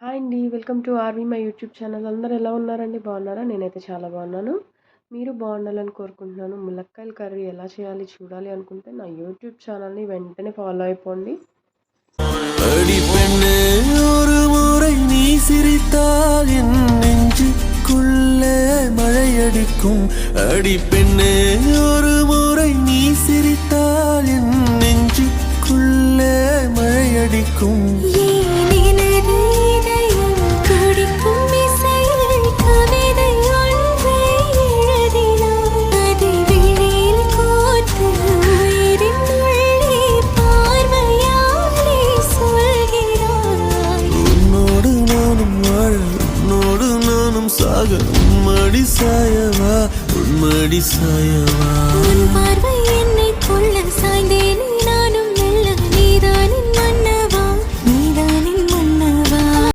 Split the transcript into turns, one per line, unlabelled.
Hi అండి. Welcome to RV my YouTube channel. అందరూ ఎలా ఉన్నారండి? బాగున్నారా? నేనైతే చాలా బాగున్నాను. మీరు బాగుండాలని కోరుకుంటున్నాను. ములక్కాయల కర్రీ ఎలా చేయాలి చూడాలి అనుకుంటే నా యూట్యూబ్ ఛానల్ని వెంటనే ఫాలో అయిపోండి.
அடி பெண்ணே ஒரு முறை நீ சிரித்தால் என் நெஞ்சுக்குள்ளே மழையடிக்கும். அடி பெண்ணே ஒரு முறை நீ சிரித்தால் என் நெஞ்சுக்குள்ளே மழையடிக்கும். உன்மடி சாயவா